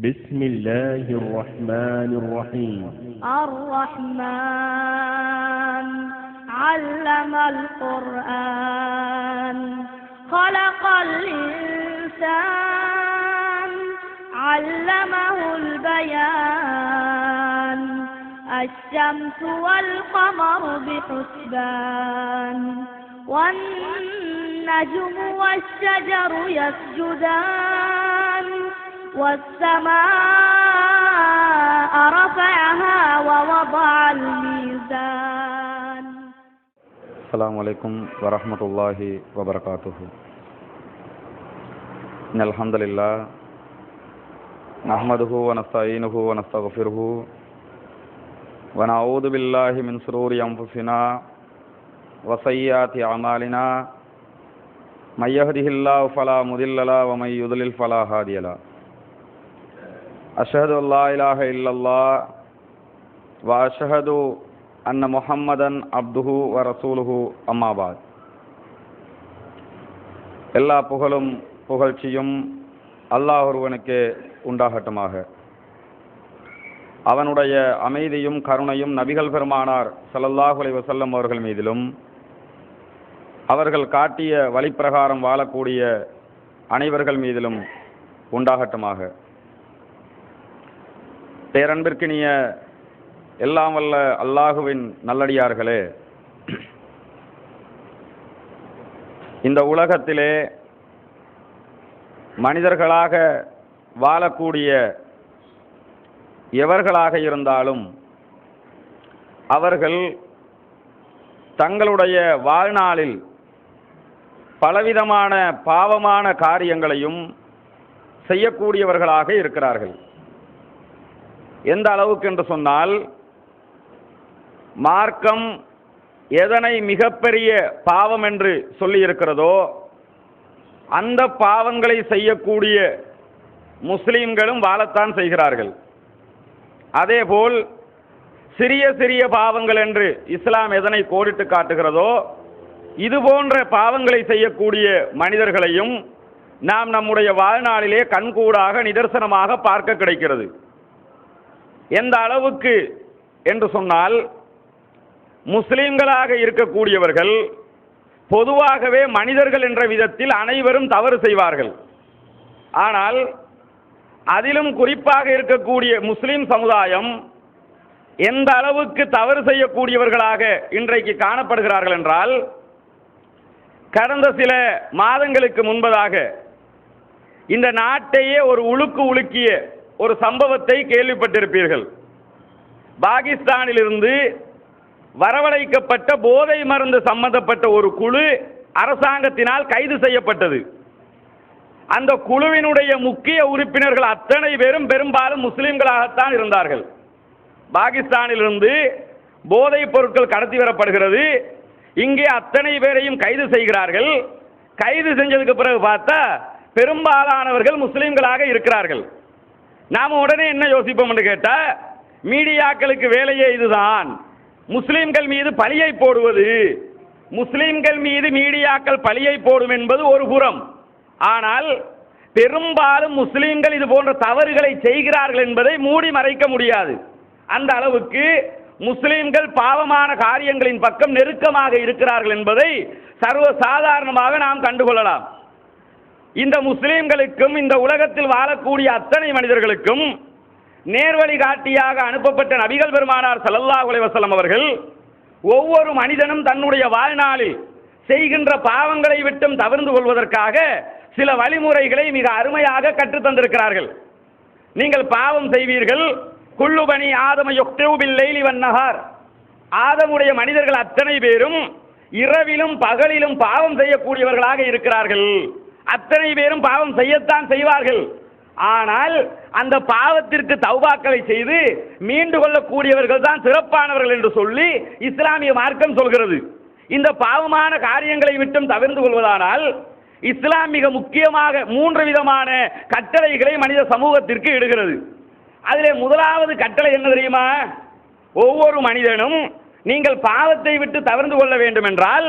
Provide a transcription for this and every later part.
بسم الله الرحمن الرحيم. الرحمن علم القرآن خلق الإنسان علمه البيان الشمس والقمر بحسبان والنجم والشجر يسجدان والسماء رفعها ووضع الميزان. السلام عليكم ورحمة الله وبركاته. إن الحمد لله نحمده ونستعينه ونستغفره ونعوذ بالله من شرور أنفسنا وسيئات أعمالنا من يهده الله فلا مضل له ومن يضلل فلا هادي له. أشهد أن لا إله إلا الله وأشهد أن محمدا عبده ورسوله أما بعد. எல்லா புகழும் புகழ்ச்சியும் அல்லாஹ் ஒருவனுக்கே உண்டாகட்டுமாக. அவனுடைய அமைதியும் கருணையும் நபிகள் பெருமானார் ஸல்லல்லாஹு அலைஹி வஸல்லம் அவர்கள் மீதிலும் அவர்கள் காட்டிய வழிப்பிரகாரம் வாழக்கூடிய அனைவர்கள் மீதிலும் உண்டாகட்டுமாக. பேரன்பிற்கினிய எல்லாம் வல்ல அல்லாஹுவின் நல்லடியார்களே, இந்த உலகத்திலே மனிதர்களாக வாழக்கூடிய எவர்களாக இருந்தாலும் அவர்கள் தங்களுடைய வாழ்நாளில் பலவிதமான பாவமான காரியங்களையும் செய்யக்கூடியவர்களாக இருக்கிறார்கள். எந்த அளவுக்கு என்று சொன்னால், மார்க்கம் எதனை மிகப்பெரிய பாவம் என்று சொல்லி இருக்கிறதோ அந்த பாவங்களை செய்யக்கூடிய முஸ்லிம்களும் வாழத்தான் செய்கிறார்கள். அதேபோல் சிறிய சிறிய பாவங்கள் என்று இஸ்லாம் எதனை கோடிட்டு காட்டுகிறதோ இது போன்ற பாவங்களை செய்யக்கூடிய மனிதர்களையும் நாம் நம்முடைய வாழ்நாளிலே கண்கூடாக நிதர்சனமாக பார்க்க கிடைக்கிறது. எந்த அளவுக்கு என்று சொன்னால், முஸ்லிம்களாக இருக்கக்கூடியவர்கள் பொதுவாகவே மனிதர்கள் என்ற விதத்தில் அனைவரும் தவறு செய்வார்கள். ஆனால் அதிலும் குறிப்பாக இருக்கக்கூடிய முஸ்லிம் சமுதாயம் எந்த அளவுக்கு தவறு செய்யக்கூடியவர்களாக இன்றைக்கு காணப்படுகிறார்கள் என்றால், கடந்த சில மாதங்களுக்கு முன்பதாக இந்த நாட்டையே ஒரு உலுக்கிய ஒரு சம்பவத்தை கேள்விப்பட்டிருப்பீர்கள். பாகிஸ்தானிலிருந்து வரவழைக்கப்பட்ட போதை மருந்து சம்பந்தப்பட்ட ஒரு குழு அரசாங்கத்தினால் கைது செய்யப்பட்டது. அந்த குழுவினுடைய முக்கிய உறுப்பினர்கள் அத்தனை பேரும் பெரும்பாலும் முஸ்லிம்களாகத்தான் இருந்தார்கள். பாகிஸ்தானிலிருந்து போதைப் பொருட்கள் கடத்தி வரப்படுகிறது. இங்கே அத்தனை பேரையும் கைது செய்கிறார்கள். கைது செஞ்சதுக்கு பிறகு பார்த்தா பெரும்பாலானவர்கள் முஸ்லிம்களாக இருக்கிறார்கள். நாம் உடனே என்ன யோசிப்போம் என்று கேட்டால், மீடியாக்களுக்கு வேலையே இதுதான், முஸ்லிம்கள் மீது பழியை போடுவது, முஸ்லிம்கள் மீது மீடியாக்கள் பழியை போடும் என்பது ஒரு புறம். ஆனால் பெரும்பாலும் முஸ்லிம்கள் இது போன்ற தவறுகளை செய்கிறார்கள் என்பதை மூடி மறைக்க முடியாது. அந்த அளவுக்கு முஸ்லிம்கள் பாவமான காரியங்களின் பக்கம் நெருக்கமாக இருக்கிறார்கள் என்பதை சர்வ சாதாரணமாக நாம் கண்டுகொள்ளலாம். இந்த முஸ்லிம்களுக்கும் இந்த உலகத்தில் வாழக்கூடிய அத்தனை மனிதர்களுக்கும் நேர்வழி காட்டியாக அனுப்பப்பட்ட நபிகள் பெருமானார் ஸல்லல்லாஹு அலைஹி வஸல்லம் அவர்கள் ஒவ்வொரு மனிதனும் தன்னுடைய வாழ்நாளில் செய்கின்ற பாவங்களை விட்டும் தவிர்த்து கொள்வதற்காக சில வழிமுறைகளை மிக அருமையாக கற்றுத் தந்திருக்கிறார்கள். நீங்கள் பாவம் செய்வீர்கள், குல்லு பனி ஆதம யுக்தூ பில் லைலி வன் நஹார், ஆதமுடைய மனிதர்கள் அத்தனை பேரும் இரவிலும் பகலிலும் பாவம் செய்யக்கூடியவர்களாக இருக்கிறார்கள். அத்தனை பேரும் பாவம் செய்யத்தான் செய்வார்கள். ஆனால் அந்த பாவத்திற்கு தௌபாக்களை செய்து மீண்டு கொள்ளக்கூடியவர்கள் தான் சிறப்பானவர்கள் என்று சொல்லி இஸ்லாமிய மார்க்கம் சொல்கிறது. இந்த பாவமான காரியங்களை விட்டும் தவிர்த்து கொள்வதானால் இஸ்லாம் மிக முக்கியமாக 3 விதமான கட்டளைகளை மனித சமூகத்திற்கு இடுகிறது. அதிலே முதலாவது கட்டளை என்ன தெரியுமா? ஒவ்வொரு மனிதனும் நீங்கள் பாவத்தை விட்டு தவிர்த்து கொள்ள வேண்டும் என்றால்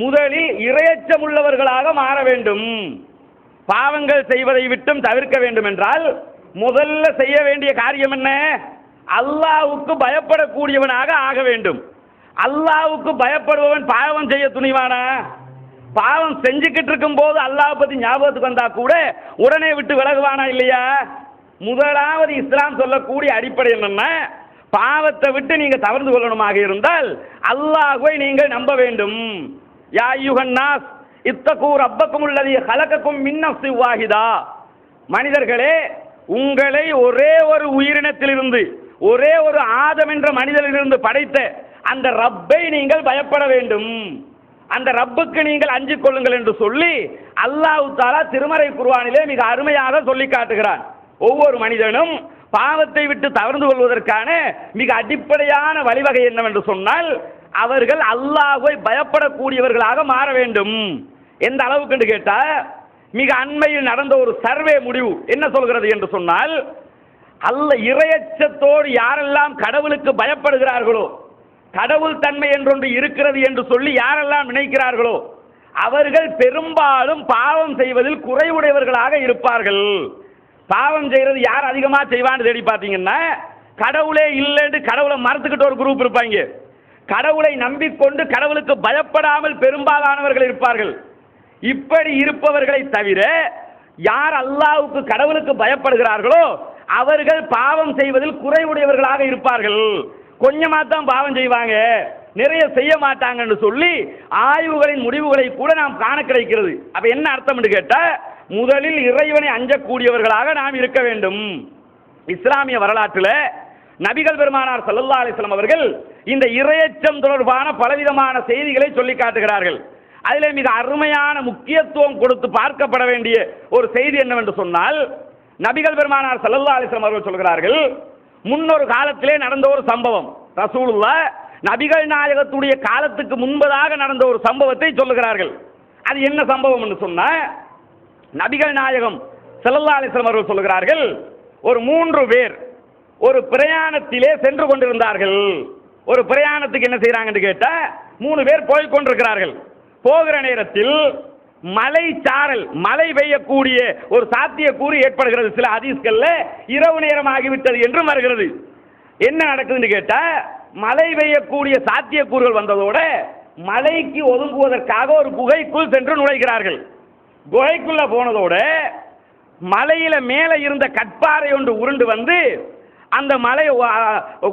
முதலில் இறையச்சம் உள்ளவர்களாக மாற வேண்டும். பாவங்கள் செய்வதை விட்டும் தவிர்க்க வேண்டும் என்றால் முதல்ல செய்ய வேண்டிய காரியம் என்ன? அல்லாஹ்வுக்கு பயப்படக்கூடியவனாக ஆக வேண்டும். அல்லாஹ்வுக்கு பயப்படுபவன் பாவம் செய்ய துணிவானா? பாவம் செஞ்சுக்கிட்டு இருக்கும் போது அல்லாஹ் பத்தி ஞாபகத்துக்கு வந்தா கூட உடனே விட்டு விலகுவானா இல்லையா? முதலாவது இஸ்லாம் சொல்லக்கூடிய அடிப்படை என்னன்னா, பாவத்தை விட்டு நீங்க தவிர்த்து கொள்ளணுமாக இருந்தால் அல்லாஹ்வை நீங்கள் நம்ப வேண்டும். யா அய்யுஹன் நாஸ் இத்தகூ ரப்பக்குமுல்லதீ ஹலகக்கும் மின் நஃப்ஸின் வாஹிதா. மனிதர்களே, உங்களை ஒரே ஒரு உயிரினத்திலிருந்து, ஒரே ஒரு ஆதம் என்ற மனிதனிலிருந்து படைத்த அந்த ரப்பை நீங்கள் பயப்பட வேண்டும். அந்த ரப்புக்கு நீங்கள் அஞ்சிக் கொள்ளுங்கள் என்று சொல்லி அல்லாஹ் தஆலா திருமறை குர்ஆனிலே மிக அருமையாக சொல்லி காட்டுகிறான். ஒவ்வொரு மனிதனும் பாவத்தை விட்டு தவிர்த்து கொள்வதற்கான மிக அடிப்படையான வழிவகை என்னவென்று சொன்னால், அவர்கள் அல்லாஹ்வை பயப்படக்கூடியவர்களாக மாற வேண்டும். எந்த அளவுக்கு என்று கேட்டா, மிக அண்மையில் நடந்த ஒரு சர்வே முடிவு என்ன சொல்கிறது என்று சொன்னால், இறையச்சத்தோடு யாரெல்லாம் கடவுளுக்கு பயப்படுகிறார்களோ, கடவுள் தன்மை என்றொன்று இருக்கிறது என்று சொல்லி யாரெல்லாம் நினைக்கிறார்களோ, அவர்கள் பெரும்பாலும் பாவம் செய்வதில் குறைவுடையவர்களாக இருப்பார்கள். பாவம் செய்யறது யார் அதிகமாக செய்வான்னு தேடி பார்த்தீங்கன்னா, கடவுளே இல்லைன்னு கடவுளை மறுத்துக்கிட்டு ஒரு குரூப் இருப்பாங்க. கடவுளை நம்பிக்கொண்டு கடவுளுக்கு பயப்படாமல் பெரும்பாலானவர்கள் இருப்பார்கள். இப்படி இருப்பவர்களை தவிர யார் அல்லாஹ்வுக்கு கடவுளுக்கு பயப்படுகிறார்களோ அவர்கள் பாவம் செய்வதில் குறைவுடையவர்களாக இருப்பார்கள். கொஞ்சமாக தான் பாவம் செய்வாங்க, நிறைய செய்ய மாட்டாங்கன்னு சொல்லி ஆய்வுகளின் முடிவுகளை கூட நாம் காண கிடைக்கிறது. அப்ப என்ன அர்த்தம் என்று கேட்டா, முதலில் இறைவனை அஞ்சக்கூடியவர்களாக நாம் இருக்க வேண்டும். இஸ்லாமிய வரலாற்றில் நபிகள் பெருமானார் ஸல்லல்லாஹு அலைஹி வஸல்லம் அவர்கள் இந்த இறையச்சம் தொடர்பான பலவிதமான செய்திகளை சொல்லி காட்டுகிறார்கள். அதில் மிக அருமையான முக்கியத்துவம் கொடுத்து பார்க்கப்பட வேண்டிய ஒரு செய்தி என்னவென்று சொன்னால், நபிகள் பெருமானார் ஸல்லல்லாஹு அலைஹி வஸல்லம் அவர்கள் சொல்கிறார்கள், முன்னொரு காலத்திலே நடந்த ஒரு சம்பவம், ரசூலுல்லாஹ் நபிகள் நாயகத்துடைய காலத்துக்கு முன்பதாக நடந்த ஒரு சம்பவத்தை சொல்லுகிறார்கள். அது என்ன சம்பவம் என்று சொன்னா, நபிகள் நாயகம் ஸல்லல்லாஹு அலைஹி வஸல்லம் அவர்கள் சொல்லுகிறார்கள், ஒரு 3 பேர் ஒரு பிரயாணத்திலே சென்று கொண்டிருந்தார்கள். ஒரு பிரயாணத்துக்கு என்ன செய்யறாங்கன்னு கேட்டா, 3 பேர் போய் கொண்டிருக்கிறார்கள். போகிற நேரத்தில் மலை சாரல், மழை பெய்யக்கூடிய ஒரு சாத்தியக்கூறு ஏற்படுகிறது. சில ஹதீஸ்கள்ல இரவு நேரம் ஆகிவிட்டது என்று வருகிறது. என்ன நடக்குதுன்னு கேட்டா, மழை பெய்யக்கூடிய சாத்தியக்கூறுகள் வந்ததோட மலைக்கு ஒதுங்குவதற்காக ஒரு குகைக்குள் சென்று நுழைகிறார்கள். குகைக்குள்ள போனதோட மலையில மேலே இருந்த கற்பாறை ஒன்று உருண்டு வந்து அந்த மலை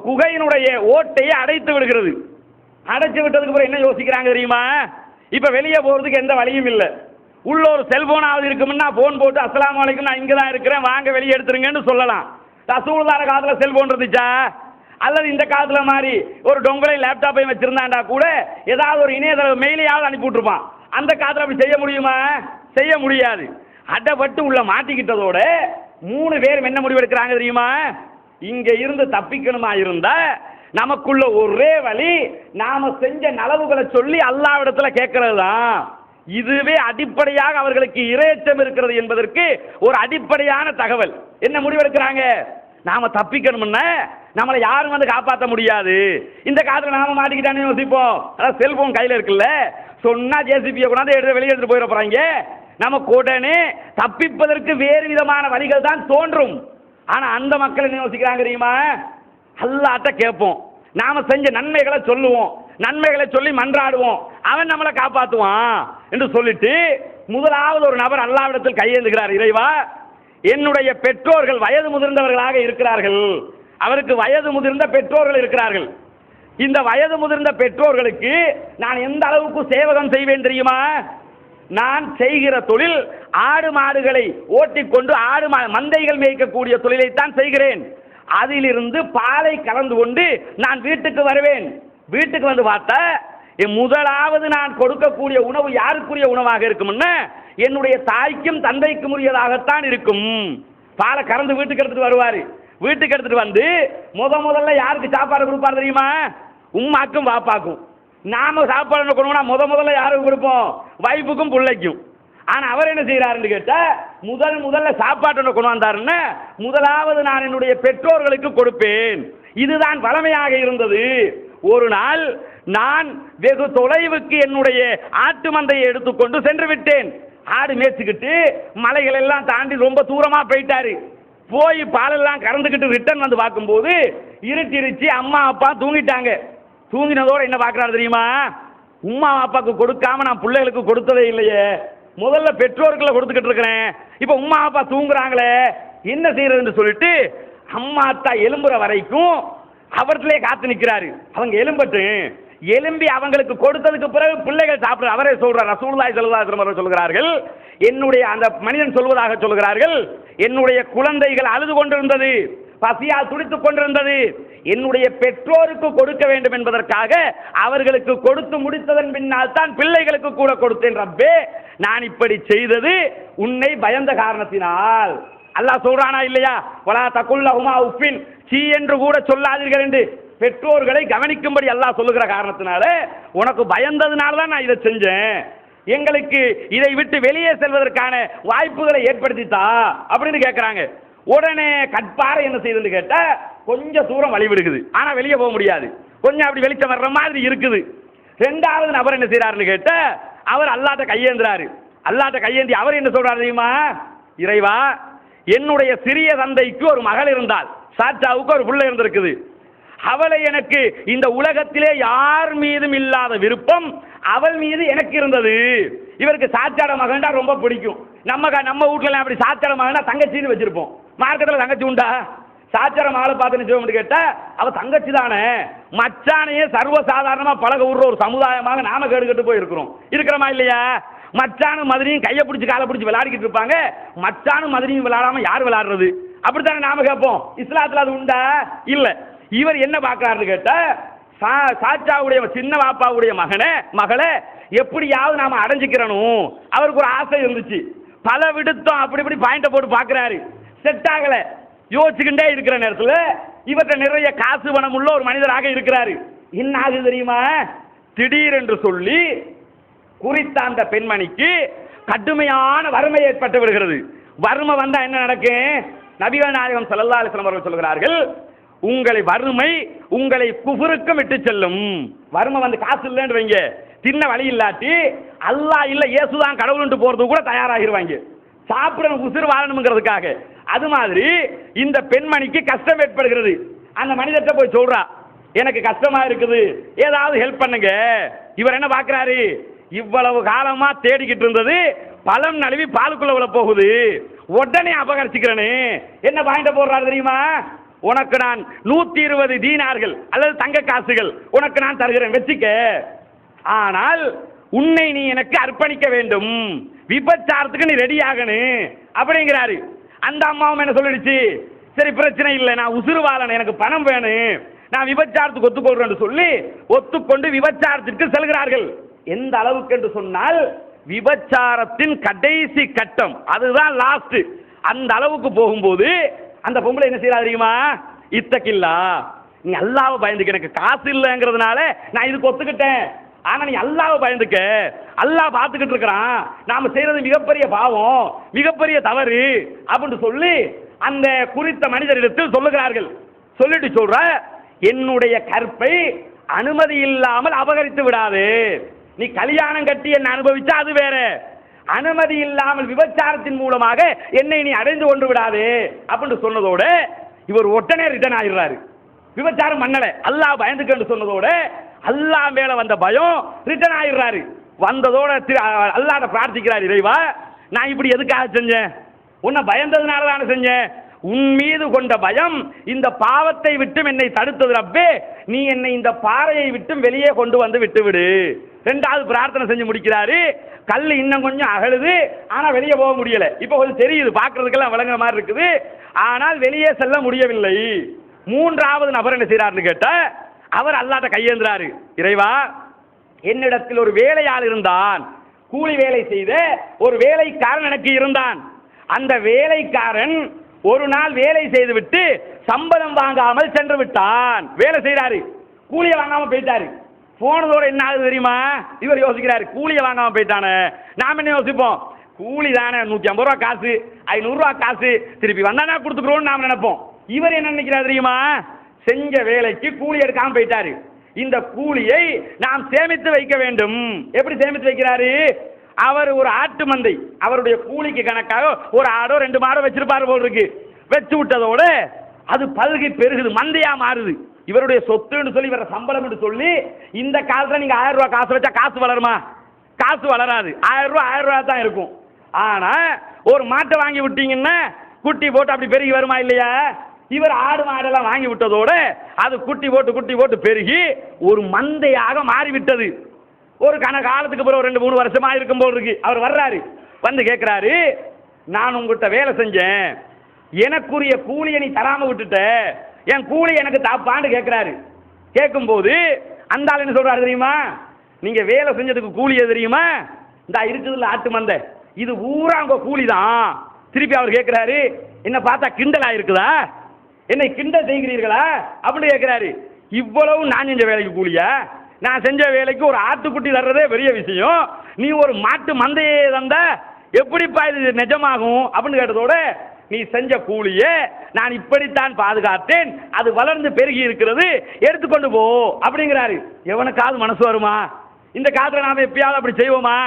குகையினுடைய ஓட்டையை அடைத்து விடுகிறது. அடைச்சு விட்டதுக்கு அப்புறம் என்ன யோசிக்கிறாங்க தெரியுமா? இப்ப வெளியே போறதுக்கு எந்த வழியும் இல்லை. உள்ள ஒரு செல்போனாவது இருக்கும்னா போன் போட்டு அஸ்ஸலாமு அலைக்கும் நான் இங்க தான் இருக்கிறேன் வாங்க வெளியே எடுத்துருங்கன்னு சொல்லலாம். ரசூலுல்லாஹ் காலத்துல செல்போன் இருந்துச்சா? அல்லது இந்த காலத்துல மாதிரி ஒரு டொங்கலை லேப்டாப்பையும் வச்சிருந்தாண்டா கூட ஏதாவது ஒரு இணையதள மெயிலையாவது அனுப்பி விட்டுருப்பான். அந்த காலத்துல அப்படி செய்ய முடியுமா? செய்ய முடியாது. அடப்பட்டு உள்ள மாட்டிக்கிட்டதோட 3 பேரும் என்ன முடிவு எடுக்கிறாங்க தெரியுமா? இங்க இருந்து தப்பிக்கணுமா இருந்தா நமக்குள்ள ஒரே வழி நாம செஞ்ச நலவுகளை சொல்லி அல்லாஹ்விடத்துல கேட்கறது தான். இதுவே அடிப்படையாக அவர்களுக்கு இறையச்சம் இருக்கிறது என்பதற்கு ஒரு அடிப்படையான தகவல். என்ன முடிவெடுக்கிறாங்க? நாம தப்பிக்கணும்னா நம்மளை யாரும் வந்து காப்பாற்ற முடியாது. இந்த காலத்துல நாம மாட்டிக்கிட்டானே யோசிப்போம். அதான் செல்போன் கையில இருக்குல்ல, சொன்னா ஜேசிபியை கொண்டாந்து எடுத்து வெளியே எடுத்து போயிட போறாங்க. நமக்கு உடனே தப்பிப்பதற்கு வேறு விதமான வழிகள் தான் தோன்றும். ஆனா அந்த மக்கள் என்ன யோசிக்கிறாங்க தெரியுமா? அல்லாஹ்ட்ட கேட்போம், நாம செஞ்ச நன்மைகளை சொல்லுவோம், நன்மைகளை சொல்லி மன்றாடுவோம், அவன் நம்மளை காப்பாற்றுவான் என்று சொல்லிட்டு முதலாவது ஒரு நபர் அல்லாஹ்விடத்தில் கையேந்துகிறார். இறைவா, என்னுடைய பெற்றோர்கள் வயது முதிர்ந்தவர்களாக இருக்கிறார்கள், அவருக்கு வயது முதிர்ந்த பெற்றோர்கள் இருக்கிறார்கள். இந்த வயது முதிர்ந்த பெற்றோர்களுக்கு நான் எந்த அளவுக்கு சேவகம் செய்வேன் தெரியுமா? நான் செய்கிற தொழில் ஆடு மாடுகளை ஓட்டிக்கொண்டு ஆடு மந்தைகள் மேய்க்கக்கூடிய தொழிலைத்தான் செய்கிறேன். அதிலிருந்து பாலை கலந்து கொண்டு நான் வீட்டுக்கு வருவேன். வீட்டுக்கு வந்து பார்த்தா முதலாவது நான் கொடுக்கக்கூடிய உணவு யாருக்குரிய உணவாக இருக்கும்னா என்னுடைய தாய்க்கும் தந்தைக்கும் உரியதாகத்தான் இருக்கும். பாலை கறந்து வீட்டுக்கு எடுத்துட்டு வருவாரு. வீட்டுக்கு எடுத்துட்டு வந்து முதல்ல யாருக்கு சாப்பாடு கொடுப்பாரு தெரியுமா? உம்மாக்கும் பாப்பாக்கும். நாம சாப்பாடு கொடுக்கணும்னா முதல்ல யாருக்கு கொடுப்போம்? வைஃபுக்கும் பிள்ளைக்கும். ஆனா அவர் என்ன செய்யறாருன்னு கேட்டா, முதல்ல சாப்பாட்டை கொண்டு வந்தாருன்னா முதலாவது நான் என்னுடைய பெற்றோர்களுக்கு கொடுப்பேன். இதுதான் வளமையாக இருந்தது. ஒரு நாள் நான் வெகு தொலைவுக்கு என்னுடைய ஆட்டு மந்தையை எடுத்துக்கொண்டு சென்று விட்டேன். ஆடு மேய்ச்சிக்கிட்டு மலைகள் எல்லாம் தாண்டி ரொம்ப தூரமா போயிட்டாரு. போய் பாலெல்லாம் கறந்துக்கிட்டு ரிட்டர்ன் வந்து பார்க்கும்போது இருட்டிருச்சு, அம்மா அப்பா தூங்கிட்டாங்க. தூங்கினதோட என்ன பார்க்குறாரு தெரியுமா? உம்மா அப்பாவுக்கு கொடுக்காம நான் பிள்ளைகளுக்கு கொடுத்ததே இல்லையே, முதல்ல பெற்றோர்களை கொடுத்துக்கிட்டு இருக்கிறேன், இப்போ உம்மா அப்பா தூங்குறாங்களே என்ன செய்யறதுன்னு சொல்லிட்டு அம்மா அத்தா எலும்புற வரைக்கும் அவர்கிட்டலே காத்து நிற்கிறாரு. அவங்க எலும்பி அவங்களுக்கு கொடுத்ததுக்கு பிறகு பிள்ளைகள் சாப்பிட அவரே சொல்றார். ரசூலுல்லாஹி ஸல்லல்லாஹு அலைஹி வஸல்லம் சொல்கிறார்கள், என்னுடைய அந்த மனிதன் சொல்வதாக சொல்கிறார்கள், என்னுடைய குழந்தைகள் அழுது கொண்டிருந்தது, பசியால் துடித்துக் கொண்டிருந்தது, என்னுடைய பெற்றோருக்கு கொடுக்க வேண்டும் என்பதற்காக அவர்களுக்கு கொடுத்து முடித்ததன் பின்னால் தான் பிள்ளைகளுக்கு கூட கொடுத்தேன். ரப்பே, நான் இப்படி செய்தது உன்னை பயந்த காரணத்தினால். அல்லாஹ் சொல்றானா இல்லையா? வலா தகுல்லஹுமா உஃபின், சீ என்று கூட சொல்லாதீர்கள் என்று பெற்றோர்களை கவனிக்கும்படி அல்லாஹ் சொல்லுகிற காரணத்தினால, உனக்கு பயந்ததுனால தான் நான் இதை செஞ்சேன், எங்களுக்கு இதை விட்டு வெளியே செல்வதற்கான வாய்ப்புகளை ஏற்படுத்தித்தா அப்படின்னு கேட்கிறாங்க. உடனே கட்பாறை என்ன செய்யுதுன்னு கேட்டா கொஞ்சம் தூரம் வழி விடுக்குது, ஆனா வெளியே போக முடியாது, கொஞ்சம் அப்படி வெளிச்சம் வர்ற மாதிரி இருக்குது. ரெண்டாவது நபர் என்ன செய்யறாருன்னு கேட்டா அவர் அல்லாஹ்ட்ட கையேந்துறாரு. அல்லாஹ்ட்ட கையேந்தி அவர் என்ன சொல்றாரு தெரியுமா? இறைவா, என்னுடைய சிறிய தந்தைக்கு ஒரு மகள் இருந்தால், சாச்சாவுக்கு ஒரு பிள்ளை இருந்திருக்குது, அவளை எனக்கு இந்த உலகத்திலே யார் மீதும் இல்லாத விருப்பம் அவள் மீது எனக்கு இருந்தது. இவருக்கு சாச்சாட மகன்டா ரொம்ப பிடிக்கும். நம்ம வீட்டுல அப்படி சாச்சாட மகனா தங்கச்சின்னு வச்சிருப்போம். மார்க்கெட்டில் தங்கச்சி உண்டா? சாச்சார மகளை பார்த்து கேட்டா அவ தங்கச்சி தானே. மச்சானையே சர்வசாதாரணமா பழக விடுற ஒரு சமுதாயமாக நாம கேடுகட்டு போய் இருக்கிறோமா இல்லையா? மச்சானும் மதுரையும் கையை பிடிச்சி காலை பிடிச்சி விளையாடிக்கிட்டு இருப்பாங்க. மச்சானும் மதுரையும் விளையாடாம யார் விளையாடுறது? அப்படித்தானே நாம கேட்போம். இஸ்லாத்துல அது உண்டா? இல்ல. இவர் என்ன பார்க்கிறாருன்னு கேட்டா சாச்சாவுடைய சின்ன பாப்பாவுடைய மகளை எப்படியாவது நாம அடைஞ்சிக்கிறணும், அவருக்கு ஒரு ஆசை இருந்துச்சு. பல விடுத்தம் அப்படி இப்படி பாயிண்ட போட்டு பார்க்கிறாரு, செட் ஆகல. யோசிச்சுக்கிட்டே இருக்கிற நேரத்தில் இவற்றை நிறைய காசு பணம் உள்ள ஒரு மனிதராக இருக்கிறாரு. என்ன ஆகுது தெரியுமா? திடீரென்று சொல்லி குறித்த அந்த பெண்மணிக்கு கடுமையான வறுமை ஏற்பட்டு விடுகிறது. வறுமை வந்தா என்ன நடக்கும்? நபிகள் நாயகம் ஸல்லல்லாஹு அலைஹி வஸல்லம் அவர்கள் சொல்கிறார்கள், உங்களை வறுமை உங்களை குஃபுருக்கும் விட்டு செல்லும். வறுமை வந்து காசு இல்லைன்னு வைங்க, தின்ன வழி இல்லாட்டி அல்லாஹ் இல்ல இயேசுதான் கடவுள்னு போறது கூட தயாராகிடுவாங்க, சாப்பிட உசுறு வாழணுங்கிறதுக்காக. அது மாதிரி இந்த பெண்மணிக்கு கஷ்டம் ஏற்படுகிறது. அந்த மனிதர்கிட்ட போய் சொல்றா, எனக்கு கஷ்டமா இருக்குது, ஏதாவது ஹெல்ப் பண்ணுங்க. இவர் என்ன பார்க்கிறாரு? இவ்வளவு காலமா தேடிக்கிட்டு இருந்தது பழம் நழுவி பாலுக்குள்ள உள்ள போகுது, உடனே அபகரிச்சுக்கிறேன்னு என்ன பாயிண்ட போடுறாரு தெரியுமா? உனக்கு நான் 120 தீனார்கள் அல்லது தங்க காசுகள் உனக்கு நான் தருகிறேன், வச்சுக்க. ஆனால் உன்னை நீ எனக்கு அர்ப்பணிக்க வேண்டும், விபச்சாரத்துக்கு நீ ரெடி ஆகணும் அப்படிங்கிறாரு. அந்த அம்மாவும் என்ன சொல்லிடுச்சு? சரி பிரச்சனை இல்லை, நான் உசுறு வாழணும், எனக்கு பணம் வேணும், நான் விபச்சாரத்துக்கு ஒத்துக்கொள்றேன் சொல்லி ஒத்துக்கொண்டு விபச்சாரத்திற்கு செல்கிறார்கள். எந்த அளவுக்கு என்று சொன்னால் விபச்சாரத்தின் கடைசி கட்டம், அதுதான் லாஸ்ட். அந்த அளவுக்கு போகும்போது அந்த பொம்பளை என்ன செய்யறா தெரியுமா? இத்தக்கில்லா, நீ அல்லாஹ்வை பயந்துக்க, எனக்கு காசு இல்லைங்கிறதுனால நான் இதுக்கு ஒத்துக்கிட்டேன், ஆனா நீ அல்லாஹ்வை பயந்துக்க, அல்லாஹ் பார்த்துக்கிட்டு இருக்கிறான், நாம செய்யறது மிகப்பெரிய பாவம், மிகப்பெரிய தவறு அப்படின்னு சொல்லி அந்த குறித்த மனிதரிடத்தில் சொல்லுகிறார்கள். சொல்லிட்டு சொல்ற, என்னுடைய கற்பை அனுமதி இல்லாமல் அபகரித்து விடாது, நீ கல்யாணம் கட்டி என்ன அனுபவிச்சா அது வேற, அனுமதி இல்லாமல் விபச்சாரத்தின் மூலமாக என்னை நீ அடைந்து கொண்டு விடாது அப்படின்னு சொன்னதோட இவர் உடனே ரிட்டர்ன் ஆயிடுறாரு. விபச்சாரம் பண்ணல, அல்லாஹ் பயந்துக்கன்னு சொன்னதோட அல்லாஹ் மேல வந்த பயம் ரிட்டர்ன் ஆயிடுறாரு. வந்ததோட அல்லாஹ்ட்ட பிரார்த்திக்கிறார், இறைவா நான் இப்படி எதுக்காக செஞ்சேன்? உன்னை பயந்ததுனால தானே செஞ்சேன், உன் மீது கொண்ட பயம் இந்த பாவத்தை விட்டும் என்னை தடுத்தது ரப்பே, நீ என்னை இந்த பாறையை விட்டும் வெளியே கொண்டு வந்து விட்டு விடு. ரெண்டாவது பிரார்த்தனை செஞ்சு முடிக்கிறாரு. கல் இன்னும் கொஞ்சம் அகழுது, ஆனா வெளியே போக முடியல. இப்போ கொஞ்சம் தெரியுது, பார்க்கறதுக்கெல்லாம் விளங்குற மாதிரி இருக்குது, ஆனால் வெளியே செல்ல முடியவில்லை. மூன்றாவது நபர் என்ன செய்யறாருன்னு கேட்டா அவர் அல்லாஹ்ட்ட கையேந்துறாரு, இறைவா என்னிடத்தில் ஒரு வேலையாள் இருந்தான், கூலி வேலை செய்த ஒரு வேலைக்காரன் எனக்கு இருந்தான். அந்த வேலைக்காரன் ஒரு நாள் வேலை செய்து விட்டு சம்பளம் வாங்காமல் சென்று விட்டான். வேலை செய்யறாரு, கூலியை வாங்காம போயிட்டாரு. போனதோட என்ன ஆகுது தெரியுமா? இவர் யோசிக்கிறாரு, கூலியை வாங்காம போயிட்டானே. நாம என்ன யோசிப்போம்? கூலி தானே, 150 ரூபா காசு, 500 ரூபா காசு, திருப்பி வந்தானா கொடுத்துக்கிறோம்னு நாம நினைப்போம். இவர் என்ன நினைக்கிறார் தெரியுமா? செஞ்ச வேலைக்கு கூலி எடுக்காம போயிட்டாரு, இந்த கூலியை நாம் சேமித்து வைக்க வேண்டும். எப்படி சேமித்து வைக்கிறாரு? அவர் ஒரு ஆட்டு மந்தை, அவருடைய கூலிக்கு கணக்காக ஒரு ஆடோ 2 மாடோ வச்சிருப்பாரு போல் இருக்கு. வச்சு விட்டதோட அது பல்கி பெருகுது, மந்தையா மாறுது. இவருடைய சொத்துன்னு சொல்லி இவர சம்பளம் சொல்லி இந்த காலத்துல நீங்க 1000 ரூபாய் காசு வச்சா காசு வளருமா? காசு வளராது. 1000 ரூபாய் தான் இருக்கும். ஆனா ஒரு மாட்டை வாங்கி விட்டீங்கன்னா குட்டி போட்டு அப்படி பெருகி வருமா இல்லையா? இவர் ஆடு மாடெல்லாம் வாங்கி விட்டதோட அது குட்டி போட்டு பெருகி ஒரு மந்தையாக மாறிவிட்டது. ஒரு காலத்துக்கு பிறகு 2-3 வருஷமா இருக்கும் போல் இருக்கு. அவர் வர்றாரு, வந்து கேட்கிறாரு, நான் உங்ககிட்ட வேலை செஞ்சேன், எனக்குரிய கூலியை நீ தராம விட்டுட்ட, என் கூலி எனக்கு தாப்பான்னு கேட்கிறாரு. கேட்கும்போது அந்த ஆள் என்ன சொல்றாரு தெரியுமா? நீங்க வேலை செஞ்சதுக்கு கூலி தெரியுமா? இந்த இருக்குதுல்ல ஆட்டு மந்தை, இது ஊரா உங்க கூலி தான். திருப்பி அவர் கேட்கிறாரு, என்ன பார்த்தா கிண்டலா இருக்குதா, என்னை கிண்டல் செய்கிறீர்களா அப்படின்னு கேட்கிறாரு. இவ்வளவு நான் செஞ்ச வேலைக்கு கூலியா? நான் செஞ்ச வேலைக்கு ஒரு ஆட்டுக்குட்டி தர்றதே பெரிய விஷயம், நீ ஒரு மாட்டு மந்தையே தந்த எப்படிப்பா இது நிஜமாகும் அப்படின்னு கேட்டதோட, நீ செஞ்ச கூலியே நான் இப்படித்தான் பாதுகாத்தேன், அது வளர்ந்து பெருகி இருக்கிறது, எடுத்துக்கொண்டு போ அப்படிங்கிறாரு. எவனுக்காவது மனசு வருமா? இந்த காலத்துல நாம எப்பயாவது அப்படி செய்வோமா?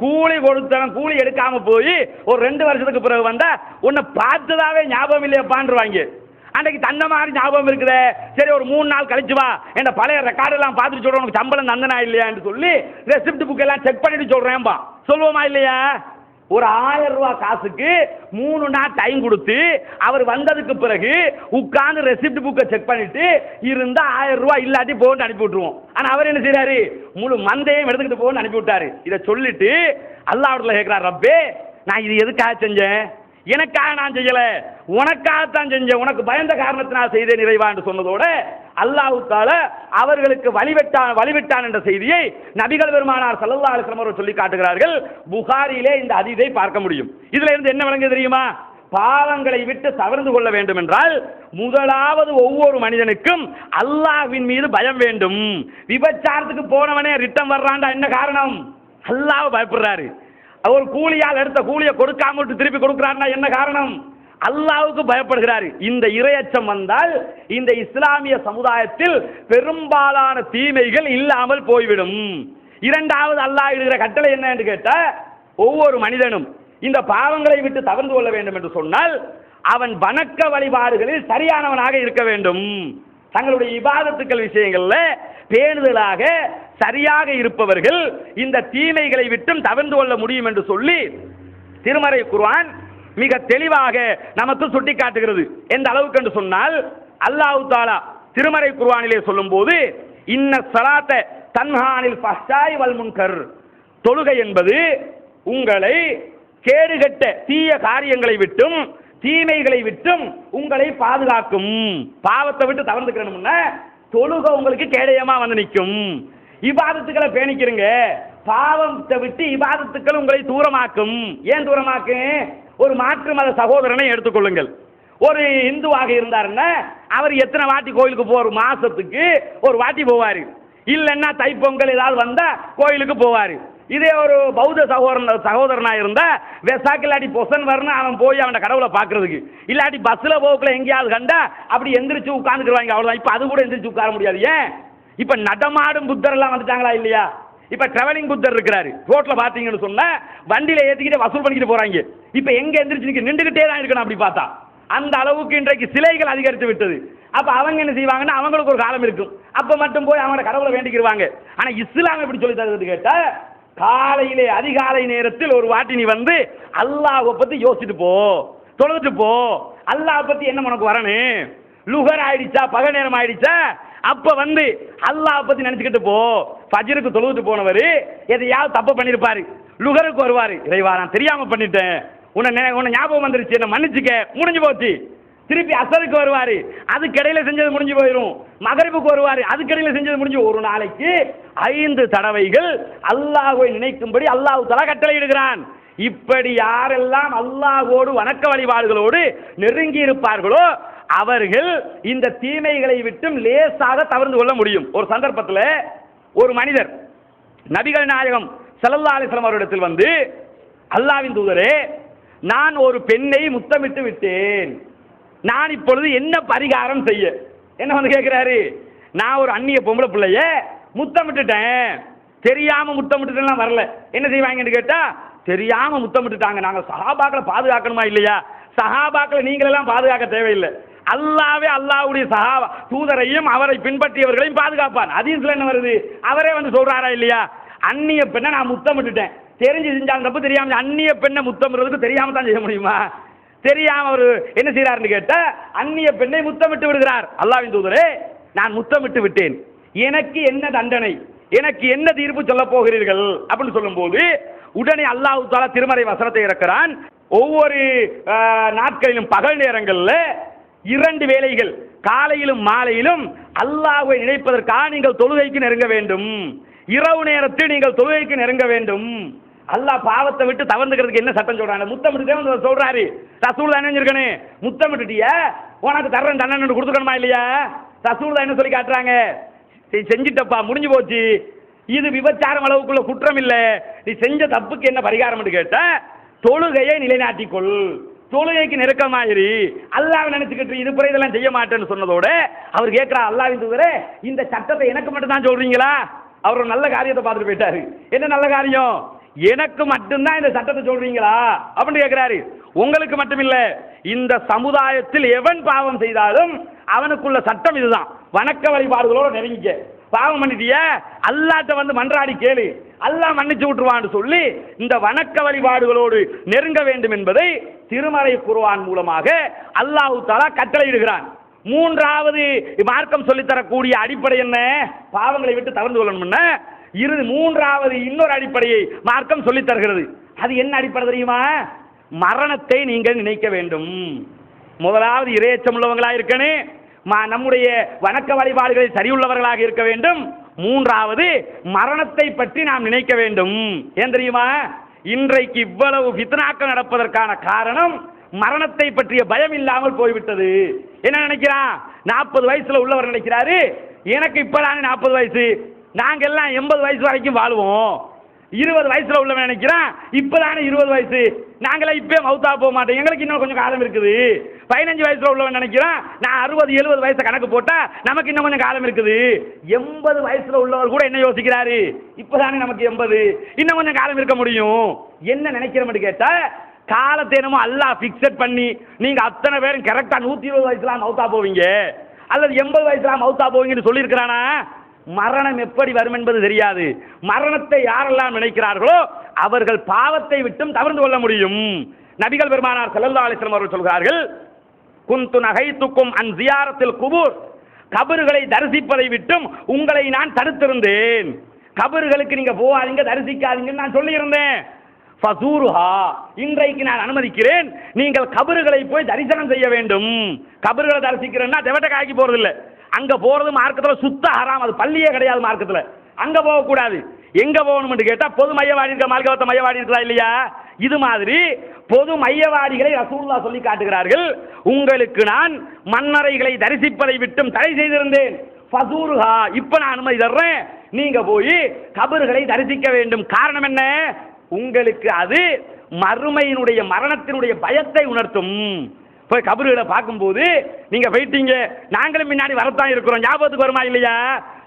கூலி கொடுத்தவன் கூலி எடுக்காம போய் ஒரு 2 வருஷத்துக்கு பிறகு வந்தா உன்னை பார்த்ததாவே ஞாபகம் இல்லையப்பான்றாங்க. அன்னைக்கு தந்த மாதிரி ஞாபகம் இருக்குது, சரி ஒரு 3 நாள் கழிச்சு வா, என்ன பழைய ரெக்கார்டு எல்லாம் பார்த்துட்டு சொல்றேன், உனக்கு சம்பளம் தந்தனா இல்லையான்னு சொல்லி ரெசிப்ட் புக் எல்லாம் செக் பண்ணிட்டு சொல்றேன்பா. சொல்லுவோமா இல்லையா? ஒரு 1000 ரூபாய் காசுக்கு 3 நாள் டைம் கொடுத்து அவர் வந்ததுக்கு பிறகு உட்கார்ந்து ரெசிப்ட் புக்கை செக் பண்ணிட்டு இருந்தா 1000 ரூபாய் இல்லாட்டி போன்னு அனுப்பி விட்டுருவோம். ஆனா அவர் என்ன செய்யறாரு? முழு மந்தையும் எடுத்துக்கிட்டு போன்னு அனுப்பி விட்டாரு. இதை சொல்லிட்டு அல்லாஹ்விடத்துல கேட்கிறார், ரப்பே நான் இது எதுக்காக செஞ்சேன்? எனக்காக நான் செய்யல, உனக்காகத்தான் செஞ்சேன், உனக்கு பயந்த காரணத்தினால் செய்தேன் இறைவா என்று சொன்னதோட அல்லாஹ் தஆலா அவர்களுக்கு வழிவிட்டான் என்ற செய்தியை நபிகள் பெருமானார் ஸல்லல்லாஹு அலைஹி வஸல்லம் அவர்கள் சொல்லி காட்டுகிறார்கள். புகாரியிலே இந்த ஹதீஸை பார்க்க முடியும். இதுல இருந்து என்ன விளங்குது தெரியுமா? பாவங்களை விட்டு தவிர்த்து கொள்ள வேண்டும் என்றால் முதலாவது ஒவ்வொரு மனிதனுக்கும் அல்லாஹ்வின் மீது பயம் வேண்டும். விபச்சாரத்துக்கு போனவனே ரிட்டன் வர்றான்டா, என்ன காரணம்? அல்லாஹ் பயப்படுறாரு. அவர் கூலியால் எடுத்த கூலியை கொடுக்காம விட்டு திருப்பி கொடுக்கிறார்னா என்ன காரணம்? அல்லாஹ்வுக்கு பயப்படுகிறார். இந்த இரையச்சம் வந்தால் இந்த இஸ்லாமிய சமுதாயத்தில் பெரும்பாலான தீமைகள் இல்லாமல் போய்விடும். இரண்டாவது அல்லாஹ் இடுகிற கட்டளை என்ன என்று கேட்டா, ஒவ்வொரு மனிதனும் இந்த பாவங்களை விட்டு தவிர்த்து கொள்ள வேண்டும் என்று சொன்னால் அவன் வணக்க வழிபாடுகளில் சரியானவனாக இருக்க வேண்டும். தங்களுடைய இபாதத்துக்கள் விஷயங்கள்ல பேணுதலாக சரியாக இருப்பவர்கள் இந்த தீமைகளை விட்டும் தவிர்த்து கொள்ள முடியும் என்று சொல்லி திருமறை குர்ஆன் மிக தெளிவாக நமக்கு சுட்டி காட்டுகிறது. எந்த அளவுக்கு என்று சொன்னால் அல்லாஹ் தஆலா திருமறை குர்ஆனிலே சொல்லும்போது, இன்ன ஸலாத்த தன்ஹா அனில் ஃபஹ்ஷாய் வல் முன்கர், தொழுகை என்பது உங்களை கேடுகெட்ட தீய காரியங்களை விட்டும் தீமைகளை விட்டும் உங்களை பாதுகாக்கும். பாவத்தை விட்டு தவிர்த்துக்கணும்னா தொழுகை உங்களுக்கு கேடயமா வந்து நிற்கும். இபாதத்துக்களை பேணிக்கிறங்க, பாவத்தை விட்டு இபாதத்துக்கள் உங்களை தூரமாக்கும். ஏன் தூரமாக்கும்? ஒரு மாற்று மத சகோதரனை எடுத்துக்கொள்ளுங்கள். ஒரு இந்துவாக இருந்தாருன்னா அவர் எத்தனை வாட்டி கோயிலுக்கு போவார்? மாசத்துக்கு ஒரு வாட்டி போவார். இல்லைன்னா தைப்பொங்கல் ஏதாவது வந்தா கோயிலுக்கு போவார். இதே ஒரு பௌத்த சகோதரனா இருந்தா வெசாக்கு இல்லாட்டி பொசன் வரணும் அவன் போய் அவன் கடவுளை பார்க்கறதுக்கு, இல்லாட்டி பஸ்ல போக்குல எங்கேயாவது கண்டா அப்படி எந்திரிச்சு உட்கார்ந்துக்குவாங்க, அவ்வளவுதான். இப்ப அது கூட எந்திரிச்சு உட்கார முடியாது. ஏன்? இப்ப நடமாடும் புத்தர் எல்லாம் வந்துட்டாங்களா இல்லையா? இப்ப டிராவலிங் புத்தர் இருக்கிறாரு. ரோட்ல பாத்தீங்கன்னு சொன்னா வண்டியில ஏத்திக்கிட்டு வசூல் பண்ணிக்கிட்டு போறாங்க. இப்ப எங்க எந்திரிச்சு நின்றுகிட்டே தான் இருக்கணும். அப்படி பார்த்தா அந்த அளவுக்கு இன்றைக்கு சிலைகள் அதிகரித்து விட்டது. அப்ப அவங்க என்ன செய்வாங்கன்னா அவங்களுக்கு ஒரு காலம் இருக்கும், அப்ப மட்டும் போய் அவங்களோட கடவுளை வேண்டிக்கிடுவாங்க. ஆனா இஸ்லாம் எப்படி சொல்லி தருது கேட்டா, காலையிலே அதிகாலை நேரத்தில் ஒரு வாட்டி நீ வந்து அல்லாஹ்வை பத்தி யோசிச்சுட்டு போ, தொழுதுட்டு போ. அல்லாஹ் பத்தி என்ன உனக்கு வரணும்? லுகர் ஆயிடுச்சா, பக நேரம் ஆயிடுச்சா, அப்ப வந்து அல்லாஹ் பத்தி நினைச்சுக்கிட்டு போ. ஃபஜ்ருக்கு தொழுதுட்டு போனவர் எதையாவது தப்பு பண்ணிருப்பாரு, லுகருக்கு வருவாரு, இறைவா நான் தெரியாம பண்ணிட்டேன், உன்னை ஞாபகம் வந்துருச்சு, என்ன மன்னிச்சுக்க, முடிஞ்சு போச்சு. திருப்பி அசருக்கு வருவாரு, அதுக்கிடையில செஞ்சது முடிஞ்சு போயிடும். மகரிபுக்கு வருவாரு, அதுக்கிடையில செஞ்சது முடிஞ்சு. ஒரு நாளைக்கு 5 தடவைகள் அல்லாஹ்வை நினைக்கும்படி அல்லாஹ் தஆலா கட்டளை இடுகிறான். இப்படி யாரெல்லாம் அல்லாஹ்வோடு வணக்க வழிபாடுகளோடு நெருங்கி இருப்பார்களோ அவர்கள் இந்த தீமைகளை விட்டும் லேசாக தவிர்த்து கொள்ள முடியும். ஒரு சந்தர்ப்பத்தில் ஒரு மனிதர் நபிகள் நாயகம் ஸல்லல்லாஹு அலைஹி வஸல்லம் அவரிடத்தில் வந்து, அல்லாஹ்வின் தூதரே, நான் ஒரு பெண்ணை முத்தமிட்டு விட்டேன், நான் இப்பொழுது என்ன பரிகாரம் செய்ய? என்ன வந்து கேட்கிறாரு? நான் ஒரு அந்நிய பொம்பளை பிள்ளைய முத்தமிட்டுட்டேன், தெரியாம முத்தமிட்டுலாம் வரல, என்ன செய்வாங்கன்னு கேட்டா, தெரியாம முத்தமிட்டுட்டாங்க, நாங்கள் சஹாபாக்களை பாதுகாக்கணுமா இல்லையா, சஹாபாக்களை நீங்களெல்லாம் பாதுகாக்க தேவையில்லை. அல்லாவே அல்லாஹ்வுடைய தூதரையும் அவரை பின்பற்றியவர்களையும் பாதுகாப்பான். ஹதீஸ்ல என்ன வருது? அவரே வந்து சொல்றாரா இல்லையா? அந்நிய பெண்ணை நான் முத்தமிட்டுட்டேன், தெரிஞ்சு செஞ்சாலும் தப்பு, தெரியாம அந்நிய பெண்ணை முத்தமிடுறதுக்கு தெரியாம தான் செய்ய முடியுமா? தெரியாம அவர் என்ன செய்யறாருன்னு கேட்டா அந்நிய பெண்ணை முத்தமிட்டு விடுகிறார். அல்லாஹ்வின் தூதரே, நான் முத்தமிட்டு விட்டேன், எனக்கு என்ன தண்டனை, எனக்கு என்ன தீர்ப்பு சொல்ல போகிறீர்கள் அப்படின்னு சொல்லும் போது உடனே அல்லாஹ் தஆலா திருமறை வசனத்தை இறக்கிறான். ஒவ்வொரு நாட்களிலும் பகல் நேரங்களில் 2 வேளைகள், காலையிலும் மாலையிலும் அல்லாஹ்வை நினைப்பதற்காக நீங்கள் தொழுகைக்கு நெருங்க வேண்டும். இரவு நேரத்தில் நீங்கள் தொழுகைக்கு நெருங்க வேண்டும். அல்லாஹ் பாவத்தை விட்டு தவறுகிறதுக்கு என்ன சட்டம் சொல்றாங்க? முத்தமிட்டு சொல்றாரு. ரசூல் தான் நினைஞ்சிருக்கனே, முத்தமிட்டுட்டிய உனக்கு தர்றேன் தண்டனை கொடுத்துக்கணுமா இல்லையா? ரசூல் தான் என்ன சொல்லி காட்டுறாங்க? செஞ்சிட்டப்பா, முடிஞ்சு போச்சு, இது விபச்சாரம் அளவுக்குள்ள குற்றம் இல்லை, நீ செஞ்ச தப்புக்கு என்ன பரிகாரம் கேட்ட தொழுகையை நிலைநாட்டிக்கொள், தொழுகைக்கு நெருக்கமாயிரு, அல்லாஹ் நினைச்சுக்கிட்டு இது பிற இதெல்லாம் செய்ய மாட்டேன்னு சொன்னதோட அவர் கேட்கிறார், அல்லாஹ்வின் தூதரே இந்த சட்டத்தை எனக்கு மட்டும் தான் சொல்றீங்களா? அவர் ஒரு நல்ல காரியத்தை பார்த்துட்டு போயிட்டாரு. என்ன நல்ல காரியம்? எனக்கு மட்டும்தான் இந்த சட்டத்தை சொல்றீங்களா அப்படின்னு கேட்கிறாரு. உங்களுக்கு மட்டுமில்ல, இந்த சமுதாயத்தில் எவன் பாவம் செய்தாலும் அவனுக்குள்ள சட்டம் இதுதான். வணக்க வழிபாடுகளோட நெருங்கிக்க. பாவம் பண்ணிட்டிய அல்லாஹ்ட்ட வந்து மன்றாடி கேளு, அல்லாஹ் மன்னிச்சு விட்டுருவான்னு சொல்லி இந்த வணக்க வழிபாடுகளோடு நெருங்க வேண்டும் என்பதை திருமறை குர்ஆன் மூலமாக அல்லாஹ் தஆலா கட்டளையிடுகிறான். 3வது மார்க்கம் சொல்லித்தரக்கூடிய அடிப்படை என்ன? பாவங்களை விட்டு தவிர்த்து கொள்ளணும்னா 3வது இன்னொரு அடிப்படையை மார்க்கம் சொல்லித் தருகிறது. அது என்ன அடிப்படை தெரியுமா? மரணத்தை நீங்கள் நினைக்க வேண்டும். முதலாவது இறையச்சம் உள்ளவங்களாக இருக்கணும், நம்முடைய வணக்க வழிபாடுகளில் சரியுள்ளவர்களாக இருக்க வேண்டும். 3வது மரணத்தை பற்றி நாம் நினைக்க வேண்டும். ஏன் தெரியுமா? இன்றைக்கு இவ்வளவு ஃபித்னாக்கள் நடப்பதற்கான காரணம் மரணத்தை பற்றிய பயம் இல்லாமல் போய்விட்டது. என்ன நினைக்கிறான்? 40 வயசுல உள்ளவர் நினைக்கிறாரு, எனக்கு இப்பதானே 40 வயசு, நாங்க எல்லாம் 80 வயசு வரைக்கும் வாழ்வோம். 20 வயசுல உள்ளவன் நினைக்கிறான், இப்பதானே 20 வயசு, நாங்களே இப்பே மௌத்தா போக மாட்டோம், எங்களுக்கு இன்னும் கொஞ்சம் காலம் இருக்குது. 15 வயசுல உள்ளவன் நினைக்கிறான், நான் 60-70 வயசு கணக்கு போட்டா நமக்கு இன்னும் கொஞ்சம் காலம் இருக்குது. 80 வயசுல உள்ளவர் கூட என்ன யோசிக்கிறாரு? இப்பதானே நமக்கு 80, இன்னும் கொஞ்சம் காலம் இருக்க முடியும். என்ன நினைக்கிறோம்னு கேட்டா, காலத்தை என்னமோ அல்லாஹ் ஃபிக்ஸட் பண்ணி நீங்க அத்தனை பேரும் கரெக்டா 120 வயசுல மௌத்தா போவீங்க அல்லது 80 வயசுல மௌத்தா போவீங்கன்னு சொல்லி இருக்கிறானா? மரணம் எப்படி வரும் என்பது தெரியாது. மரணத்தை யாரெல்லாம் நினைக்கிறார்களோ அவர்கள் பாவத்தை விட்டும் தவிர்த்து கொள்ள முடியும். நபிகள் பெருமானார் ஸல்லல்லாஹு அலைஹி வஸல்லம் அவர்கள் சொல்கிறார்கள், குந்து நஹைத்துக்கும் அன் ஜியாரத்தில் குபூர், கபறுகளை தரிசிப்பதை விட்டும் உங்களை நான் தடுத்திருந்தேன். கபறுகளுக்கு நீங்க போகாதீங்க, தரிசிக்காதீங்கன்னு நான் சொல்லியிருந்தேன். ஃபஸூருஹா, இன்றைக்கு நான் அனுமதிக்கிறேன், நீங்கள் கபறுகளை போய் தரிசனம் செய்ய வேண்டும். கபறுகளை தரிசிக்கிறேன்னா தெவட்ட காய்க்கு போறது இல்லை, அங்க போறது மார்க்கத்தில் சுத்த ஹராம், அது பள்ளியே கிடையாது மார்க்கத்தில். அங்க போகக்கூடாது. எங்க போகணும்னு கேட்டா பொது மையவாடி இருக்க மார்க்கவத்த மையவாடி இருக்கிறா இல்லையா? இது மாதிரி பொது மையவாடிகளை ரசூலுல்லாஹ் சொல்லி காட்டுகிறார்கள். உங்களுக்கு நான் மன்னரைகளை தரிசிப்பதை விட்டும் தடை செய்திருந்தேன். ஃபஸூருஹா, இப்ப நான் அனுமதி தர்றேன், நீங்க போய் கபறுகளை தரிசிக்க வேண்டும். காரணம் என்ன? உங்களுக்கு அது மறுமையினுடைய மரணத்தினுடைய பயத்தை உணர்த்தும். போய் கபறுகளை பார்க்கும்போது நீங்க போயிட்டீங்க, நாங்களும் முன்னாடி வரத்தான் இருக்கிறோம், ஞாபகத்துக்கு வருமா இல்லையா?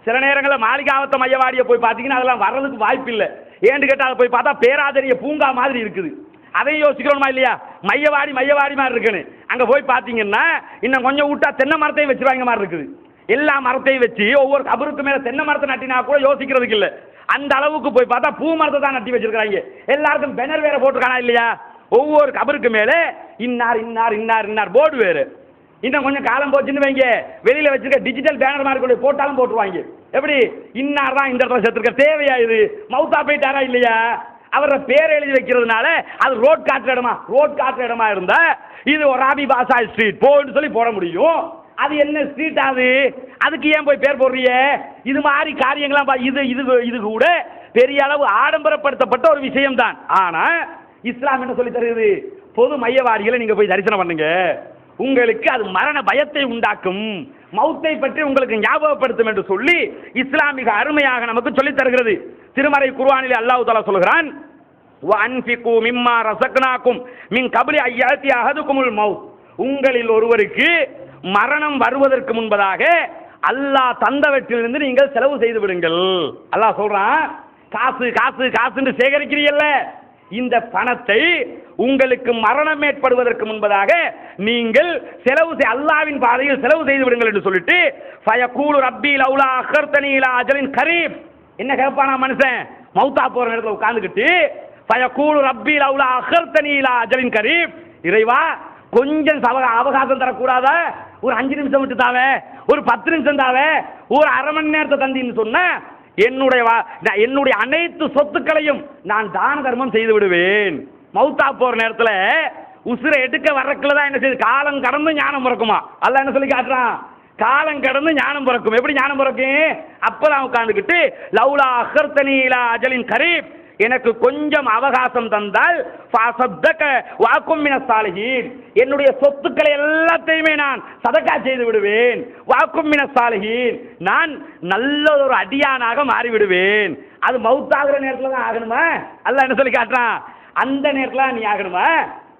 சில நேரங்களில் மாளிகாவத்த மையவாடியை போய் பார்த்தீங்கன்னா அதெல்லாம் வர்றதுக்கு வாய்ப்பு இல்லை. ஏன்னு கேட்டால் அதை போய் பார்த்தா பேராதரிய பூங்கா மாதிரி இருக்குது. அதையும் யோசிக்கிறோமா இல்லையா? மையவாடி மாதிரி இருக்குன்னு அங்கே போய் பார்த்தீங்கன்னா இன்னும் கொஞ்சம் விட்டா தென்னை மரத்தையும் வச்சுருவாங்க மாதிரி இருக்குது. எல்லா மரத்தையும் வச்சு ஒவ்வொரு கபருக்கு மேலே தென்னை மரத்தை நட்டினா கூட யோசிக்கிறதுக்கு இல்லை. அந்த அளவுக்கு போய் பார்த்தா பூ மரத்தை தான் நட்டி வச்சிருக்காங்க. எல்லாருக்கும் பெனர் வேற போட்டிருக்கானா இல்லையா? ஒவ்வொரு கபருக்கு மேலே இன்னார் இன்னார் இன்னார் இன்னார் போர்டு வேறு. இன்னும் கொஞ்சம் காலம் போச்சுன்னு வைங்க, வெளியில வச்சிருக்க டிஜிட்டல் பேனர் மாதிரி கூட போட்டாலும் போட்டுருவாங்க. எப்படி இன்னார் தான் இந்த இடத்துல சேர்த்துருக்க, தேவையா இது? மவுத்தா போயிட்டாரா இல்லையா? அவரோட பேரை எழுதி வைக்கிறதுனால அது ரோட் காட்டுற இடமா இருந்தா இது ஒரு ராபி பாஷா ஸ்ட்ரீட் போன்னு சொல்லி போட முடியும். அது என்ன ஸ்ட்ரீட்? அதுக்கு ஏன் போய் பேர் போடுறிய? இது மாதிரி காரியங்களாம் இது கூட பெரிய அளவு ஆடம்பரப்படுத்தப்பட்ட ஒரு விஷயம் தான். ஆனா இஸ்லாம் என்ன சொல்லி தருகிறது? பொது மையவாடிகளை நீங்க போய் தரிசனம் பண்ணுங்க, உங்களுக்கு அது மரண பயத்தை உண்டாக்கும், மௌத்தை பற்றி உங்களுக்கு ஞாபகப்படுத்தும் என்று சொல்லி இஸ்லாம் மிக அருமையாக நமக்கு சொல்லித் தருகிறது. திருமறை குர்ஆனிலே அல்லாஹ் தஆலா சொல்கிறான், வஅன்ஃபிகு மிம்மா ரஸக்னாகும் மின் கப்லி அய்யாத்தி அஹதுகுமுல் மௌத், உங்களில் ஒருவருக்கு மரணம் வருவதற்கு முன்பதாக அல்லாஹ் தந்தவற்றிலிருந்து நீங்கள் செலவு செய்து விடுங்கள். அல்லாஹ் சொல்றான், காசு காசு காசுன்னு சேகரிக்கிறீல்ல, இந்த பணத்தை உங்களுக்கு மரணம் ஏற்படுவதற்கு முன்பதாக நீங்கள் அல்லாஹ்வின் பாதையில் செலவு செய்து விடுங்கள் என்று சொல்லிட்டு ஃபயகூலு ரப்பி லௌலா அഖர்தனி இலா அஜலின் கரீப். என்ன கேட்பானா மனுஷன் மௌத்தா போற நேரத்தில் உட்கார்ந்துக்கிட்டு ஃபயகூலு ரப்பி லௌலா அഖர்தனி இலா அஜலின் கரீப், இறைவா கொஞ்சம் அவகாசம் தரக்கூடாதா? ஒரு 5 நிமிஷம் விட்டு தாவே, ஒரு 10 நிமிஷம் தாவே, ஒரு அரை மணி நேரத்தை தந்தின்னு சொன்ன என்னுடைய அனைத்து சொத்துக்களையும் நான் தான தர்மம் செய்து விடுவேன். மௌத்தா போற நேரத்தில் உசுரை எடுக்க வரக்குள்ள தான் என்ன செய்யுது, காலம் கடந்து ஞானம் பிறக்குமா. அல்லாஹ் என்ன சொல்லி காட்டுறான், காலம் கடந்து ஞானம் பிறக்கும். எப்படி ஞானம் பிறக்கும்? அப்பதான் உட்கார்ந்துக்கிட்டு லௌலா அഖர்தனி இலா அஜலின் கரீப், எனக்கு கொஞ்சம் அவகாசம் தந்தால் வாக்கும் மினஸ் சாலிஹீன், என்னுடைய சொத்துக்களை எல்லாத்தையுமே நான் சதக்கா செய்து விடுவேன். வாக்கும் மினஸ் சாலிஹீன், நான் நல்ல ஒரு அடியானாக மாறிவிடுவேன். அது மௌத்தாகிற நேரத்தில் தான் ஆகணுமா? அல்லாஹ் என்ன சொல்லி காட்டுறான், அந்த நேரத்தில் நீ ஆகணுமா?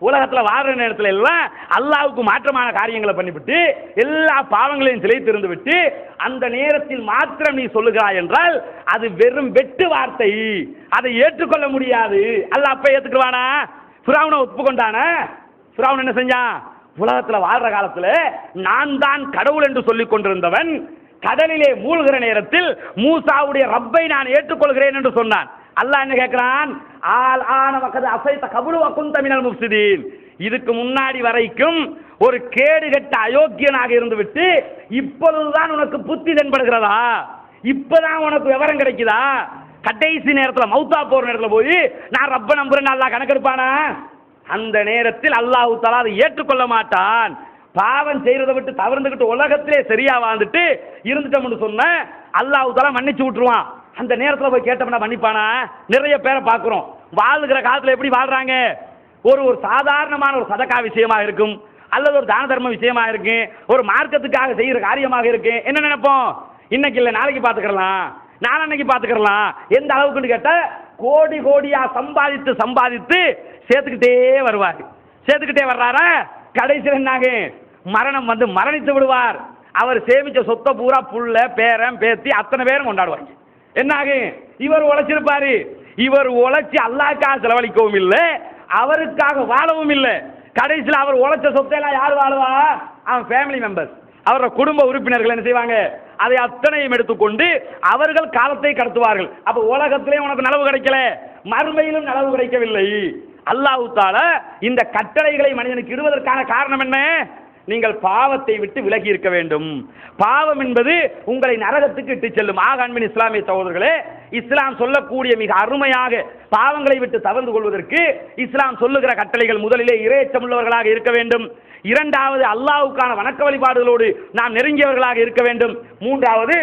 உலகத்தில் வாடுற நேரத்தில் எல்லாம் அல்லாஹ்வுக்கு மாற்றமான காரியங்களை பண்ணிவிட்டு எல்லா பாவங்களையும் சிலைத்து இருந்து விட்டு அந்த நேரத்தில் மாத்திரம் நீ சொல்லுகிறாய் என்றால் அது வெறும் வெட்டு வார்த்தை, அதை ஏற்றுக்கொள்ள முடியாது. அல்லாஹ் அப்ப ஏத்துக்குவானா? ஃபிரௌனை ஒப்புக்கொண்டானா? ஃபிரௌன் என்ன செஞ்சான்? உலகத்தில் வாழ்ற காலத்தில் நான் தான் கடவுள் என்று சொல்லிக் கொண்டிருந்தவன் கடலிலே மூழ்கிற நேரத்தில் மூசாவுடைய ரப்பை நான் ஏற்றுக்கொள்கிறேன் என்று சொன்னான். அல்லாஹ் என்ன கேட்கிறான், ஆல் ஆன வகது அசைத கபுலு வகுந்த மினல் முஃப்ஸிதீன், இதுக்கு முன்னாடி வரைக்கும் ஒரு கேடுகட்ட அயோக்கியனாக இருந்துவிட்டு இப்பொழுதுதான் உனக்கு புத்தி தென்படுகிறதா? இப்பதான் உனக்கு விவரம் கிடைக்குதா? கடைசி நேரத்தில் மௌத்தா போற நேரத்தில் போய் நான் ரப்ப நம்புறேன்னு அல்லாஹ் கணக்கெடுப்பானா? அந்த நேரத்தில் அல்லாஹ் தஆலா அதை ஏற்றுக்கொள்ள மாட்டான். பாவம் செய்யறதை விட்டு தவிர்த்துக்கிட்டு உலகத்திலே சரியா வாழ்ந்துட்டு இருந்துட்டோம்னு சொன்ன அல்லாஹ் தஆலா மன்னிச்சு விட்டுருவான். அந்த நேரத்தில் போய் கேட்டோம்னா மன்னிப்பானா? நிறைய பேரை பார்க்குறோம், வாழ்கிற காலத்தில் எப்படி வாழ்றாங்க? ஒரு சாதாரணமான ஒரு சதக்கா விஷயமாக இருக்கும், அல்லது ஒரு தான தர்ம விஷயமாக இருக்கு, ஒரு மார்க்கத்துக்காக செய்கிற காரியமாக இருக்கு. என்ன நினைப்போம், இன்னைக்கு இல்லை நாளைக்கு பார்த்துக்கலாம், நாளன்னைக்கு பார்த்துக்கலாம். எந்த அளவுக்குன்னு கேட்டால் கோடி கோடியா சம்பாதித்து சம்பாதித்து சேர்த்துக்கிட்டே வருவார். சேர்த்துக்கிட்டே வர்றாரா, கடைசியில் என்னாகு, மரணம் வந்து மரணித்து விடுவார். அவர் சேமிச்ச சொத்தை பூரா புள்ள பேரன் பேத்தி அத்தனை பேரும் கொண்டாடுவாங்க. என்னாகு, இவர் உழைச்சிருப்பாரு, இவர் உழைச்சி அல்லாஹ்க்காக செலவழிக்கவும் இல்லை, அவருக்காக வாழவும் இல்லை. கடைசியில் அவர் உழைச்ச சொத்தையெல்லாம் யார் வாழுவா? அவன் ஃபேமிலி மெம்பர்ஸ், அவரோட குடும்ப உறுப்பினர்கள் என்ன செய்வாங்க, அதை அத்தனையும் எடுத்துக்கொண்டு அவர்கள் காலத்தை கடத்துவார்கள். அப்ப உலகத்திலே உனக்கு நலவு கிடைக்கல, மறுமையிலும் நலவு கிடைக்கவில்லை. அல்லாஹ் தஆலா இந்த கட்டளைகளை மனிதனுக்கு இடுவதற்கான காரணம் என்ன? நீங்கள் பாவத்தை விட்டு விலகி இருக்க வேண்டும். பாவம் என்பது உங்களை நரகத்துக்கு இட்டு செல்லும். ஆக அன்பின் இஸ்லாமிய சகோதரர்களே, இஸ்லாம் சொல்லக்கூடிய மிக அருமையாக பாவங்களை விட்டு தவிர்த்து கொள்வதற்கு இஸ்லாம் சொல்லுகிற கட்டளைகள், முதலிலே இறையச்சமுள்ளவர்களாக இருக்க வேண்டும். இரண்டாவது, அல்லாஹ்வுக்கான வணக்க வழிபாடுகளோடு நாம் நெருங்கியவர்களாக இருக்க வேண்டும். மூன்றாவது,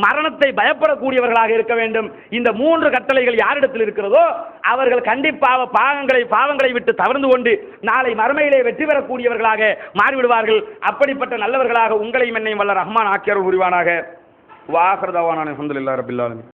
மரணத்தை பயப்படக்கூடியவர்களாக இருக்க வேண்டும். இந்த 3 கட்டளைகள் யாரிடத்தில் இருக்கிறதோ அவர்கள் கண்டிப்பாக பாவங்களை விட்டு தவிர்த்து கொண்டு நாளை மறுமையிலே வெற்றி பெறக்கூடியவர்களாக மாறிவிடுவார்கள். அப்படிப்பட்ட நல்லவர்களாக உங்களையும் என்னையும் வல்ல ரஹ்மான் ஆக்கியருள் புரிவானாக. வாஹிர் தவானா அல்ஹம்துலில்லாஹி ரப்பில் ஆலமீன்.